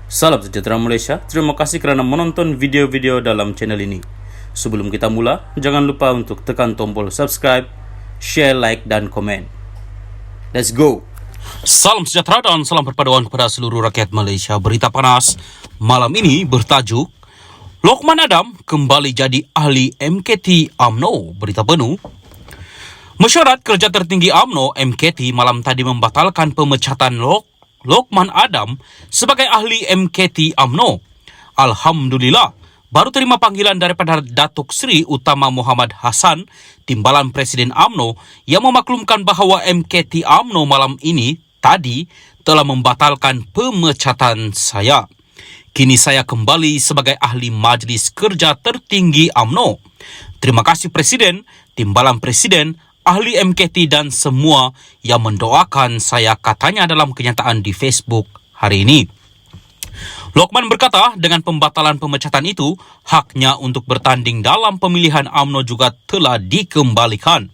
Salam sejahtera Malaysia, terima kasih kerana menonton video-video dalam channel ini. Sebelum kita mula, jangan lupa untuk tekan tombol subscribe, share, like dan komen. Let's go! Salam sejahtera dan salam perpaduan kepada seluruh rakyat Malaysia. Berita panas malam ini bertajuk Lokman Adam kembali jadi ahli MKT UMNO. Berita penuh. Mesyuarat Kerja Tertinggi UMNO MKT malam tadi membatalkan pemecatan Lokman Adam sebagai ahli MKT UMNO. Alhamdulillah, baru terima panggilan daripada Datuk Seri Utama Muhammad Hassan, Timbalan Presiden UMNO, yang memaklumkan bahawa MKT UMNO malam ini tadi telah membatalkan pemecatan saya. Kini saya kembali sebagai ahli Majlis Kerja Tertinggi UMNO. Terima kasih Presiden, Timbalan Presiden, ahli MKT dan semua yang mendoakan saya, katanya dalam kenyataan di Facebook hari ini. Lokman berkata dengan pembatalan pemecatan itu, haknya untuk bertanding dalam pemilihan UMNO juga telah dikembalikan.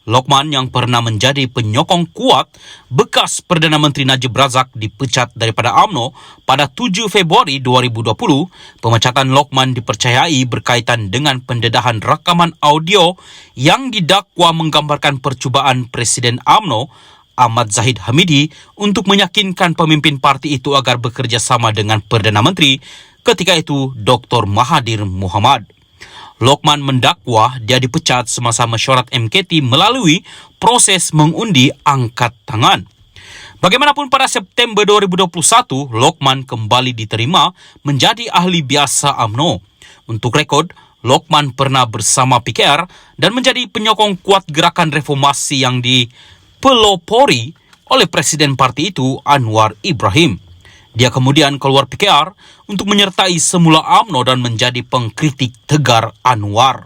Lokman yang pernah menjadi penyokong kuat bekas Perdana Menteri Najib Razak dipecat daripada UMNO pada 7 Februari 2020. Pemecatan Lokman dipercayai berkaitan dengan pendedahan rakaman audio yang didakwa menggambarkan percubaan Presiden UMNO Ahmad Zahid Hamidi untuk meyakinkan pemimpin parti itu agar bekerjasama dengan Perdana Menteri ketika itu Dr. Mahathir Mohamad. Lokman mendakwa dia dipecat semasa mesyuarat MKT melalui proses mengundi angkat tangan. Bagaimanapun pada September 2021, Lokman kembali diterima menjadi ahli biasa UMNO. Untuk rekod, Lokman pernah bersama PKR dan menjadi penyokong kuat gerakan reformasi yang dipelopori oleh Presiden parti itu Anwar Ibrahim. Dia kemudian keluar PKR untuk menyertai semula UMNO dan menjadi pengkritik tegar Anwar.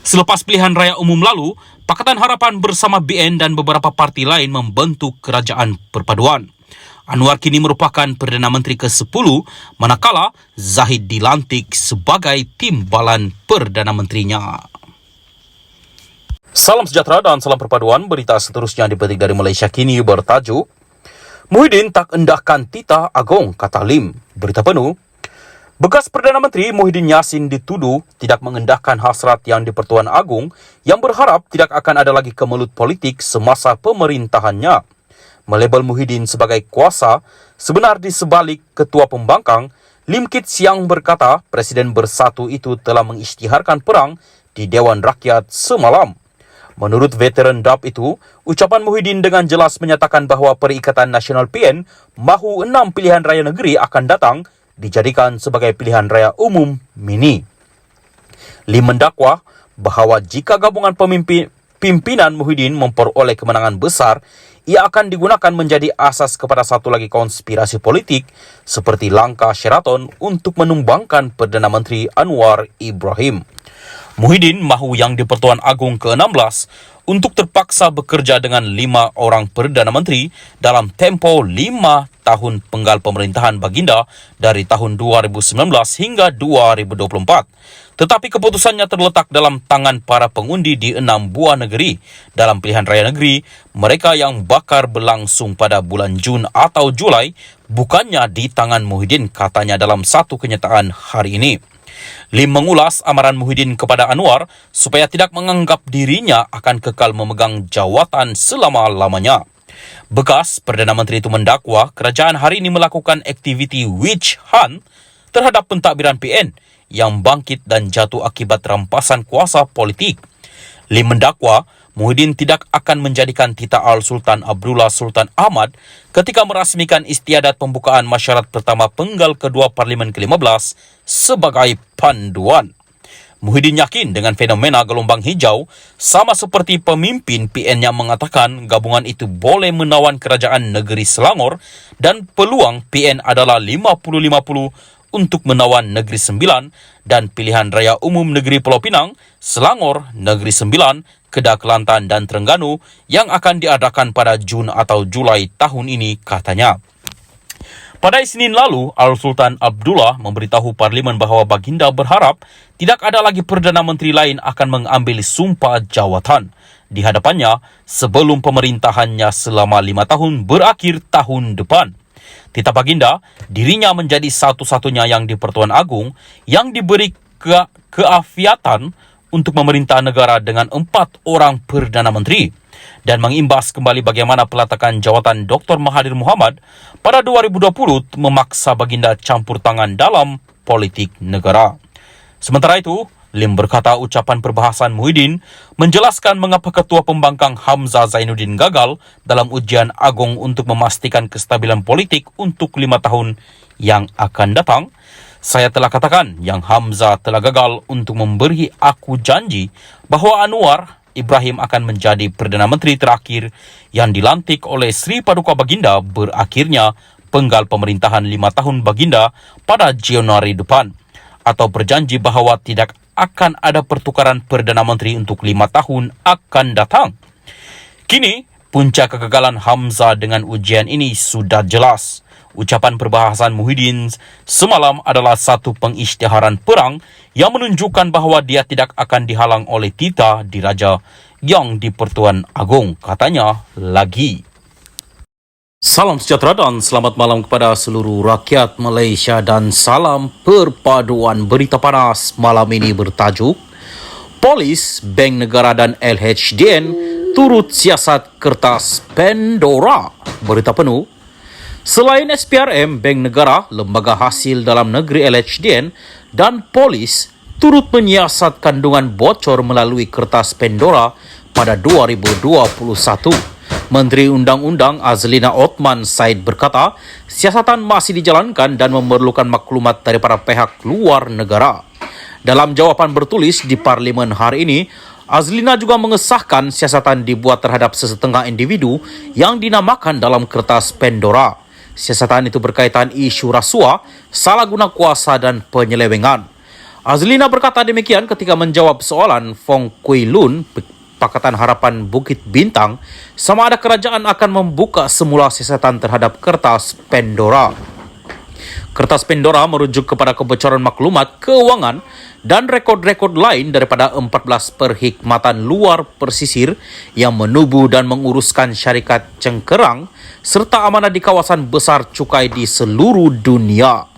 Selepas pilihan raya umum lalu, Pakatan Harapan bersama BN dan beberapa parti lain membentuk Kerajaan Perpaduan. Anwar kini merupakan Perdana Menteri ke-10, manakala Zahid dilantik sebagai timbalan Perdana Menterinya. Salam sejahtera dan salam perpaduan. Berita seterusnya dipetik dari Malaysia Kini bertajuk Muhyiddin tak endahkan titah Agong, kata Lim. Berita penuh. Bekas Perdana Menteri Muhyiddin Yassin dituduh tidak mengendahkan hasrat yang di-Pertuan Agong yang berharap tidak akan ada lagi kemelut politik semasa pemerintahannya. Melabel Muhyiddin sebagai kuasa, sebenar di sebalik Ketua Pembangkang, Lim Kit Siang berkata Presiden Bersatu itu telah mengisytiharkan perang di Dewan Rakyat semalam. Menurut veteran DAP itu, ucapan Muhyiddin dengan jelas menyatakan bahawa Perikatan Nasional PN mahu 6 pilihan raya negeri akan datang dijadikan sebagai pilihan raya umum mini. Lim mendakwa bahawa jika gabungan pimpinan Muhyiddin memperoleh kemenangan besar, ia akan digunakan menjadi asas kepada satu lagi konspirasi politik seperti langkah Sheraton untuk menumbangkan Perdana Menteri Anwar Ibrahim. Muhyiddin mahu yang di-Pertuan Agong ke-16 untuk terpaksa bekerja dengan 5 orang Perdana Menteri dalam tempoh 5 tahun penggal pemerintahan baginda dari tahun 2019 hingga 2024. Tetapi keputusannya terletak dalam tangan para pengundi di 6 buah negeri dalam pilihan raya negeri mereka yang bakar berlangsung pada bulan Jun atau Julai, bukannya di tangan Muhyiddin, katanya dalam satu kenyataan hari ini. Lim mengulas amaran Muhyiddin kepada Anwar supaya tidak menganggap dirinya akan kekal memegang jawatan selama-lamanya. Bekas Perdana Menteri itu mendakwa kerajaan hari ini melakukan aktiviti witch hunt terhadap pentadbiran PN yang bangkit dan jatuh akibat rampasan kuasa politik. Lim mendakwa Muhyiddin tidak akan menjadikan titah Al-Sultan Abdullah Sultan Ahmad ketika merasmikan istiadat pembukaan masyarakat pertama penggal kedua Parlimen ke-15 sebagai panduan. Muhyiddin yakin dengan fenomena gelombang hijau sama seperti pemimpin PN yang mengatakan gabungan itu boleh menawan kerajaan negeri Selangor dan peluang PN adalah 50-50 untuk menawan Negeri Sembilan dan pilihan raya umum Negeri Pulau Pinang, Selangor, Negeri Sembilan, Kedah Kelantan dan Terengganu yang akan diadakan pada Jun atau Julai tahun ini, katanya. Pada Isnin lalu, Al-Sultan Abdullah memberitahu Parlimen bahawa baginda berharap tidak ada lagi Perdana Menteri lain akan mengambil sumpah jawatan di hadapannya sebelum pemerintahannya selama 5 tahun berakhir tahun depan. Tita Baginda, dirinya menjadi satu-satunya yang di Pertuan Agung yang diberi keafiatan untuk memerintah negara dengan 4 orang Perdana Menteri dan mengimbas kembali bagaimana peletakan jawatan Dr. Mahathir Mohamad pada 2020 memaksa Baginda campur tangan dalam politik negara. Sementara itu, Lim berkata ucapan perbahasan Muhyiddin menjelaskan mengapa Ketua Pembangkang Hamzah Zainuddin gagal dalam ujian agung untuk memastikan kestabilan politik untuk 5 tahun yang akan datang. Saya telah katakan yang Hamzah telah gagal untuk memberi aku janji bahawa Anwar Ibrahim akan menjadi Perdana Menteri terakhir yang dilantik oleh Sri Paduka Baginda berakhirnya penggal pemerintahan 5 tahun Baginda pada Januari depan, atau berjanji bahawa tidak akan ada pertukaran Perdana Menteri untuk 5 tahun akan datang. Kini, puncak kegagalan Hamzah dengan ujian ini sudah jelas. Ucapan perbahasan Muhyiddin semalam adalah satu pengisytiharan perang yang menunjukkan bahawa dia tidak akan dihalang oleh Tita Diraja yang di Pertuan Agung, katanya lagi. Salam sejahtera dan selamat malam kepada seluruh rakyat Malaysia dan salam perpaduan berita panas malam ini bertajuk Polis, Bank Negara dan LHDN turut siasat kertas Pandora. Berita penuh. Selain SPRM, Bank Negara, Lembaga Hasil Dalam Negeri LHDN dan Polis turut menyiasat kandungan bocor melalui kertas Pandora pada 2021. Menteri Undang-Undang Azlina Othman Said berkata, siasatan masih dijalankan dan memerlukan maklumat daripada pihak luar negara. Dalam jawapan bertulis di Parlimen hari ini, Azlina juga mengesahkan siasatan dibuat terhadap sesetengah individu yang dinamakan dalam kertas Pandora. Siasatan itu berkaitan isu rasuah, salah guna kuasa dan penyelewengan. Azlina berkata demikian ketika menjawab soalan Fong Kui Lun, Pakatan Harapan Bukit Bintang, sama ada kerajaan akan membuka semula siasatan terhadap kertas Pandora. Kertas Pandora merujuk kepada kebocoran maklumat keuangan dan rekod-rekod lain daripada 14 perkhidmatan luar persisir yang menubuh dan menguruskan syarikat cengkerang serta amanah di kawasan besar cukai di seluruh dunia.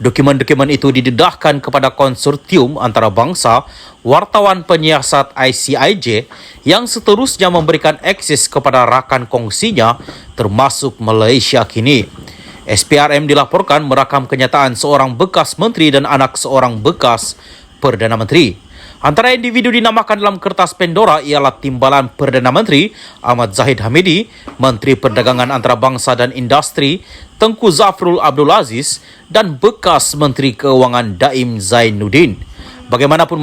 Dokumen-dokumen itu didedahkan kepada konsortium antarabangsa wartawan penyiasat ICIJ yang seterusnya memberikan akses kepada rakan kongsinya termasuk Malaysia kini. SPRM dilaporkan merakam kenyataan seorang bekas menteri dan anak seorang bekas Perdana Menteri. Antara individu dinamakan dalam kertas Pandora ialah Timbalan Perdana Menteri Ahmad Zahid Hamidi, Menteri Perdagangan Antarabangsa dan Industri Tengku Zafrul Abdul Aziz dan bekas Menteri Keuangan Daim Zainuddin. Bagaimanapun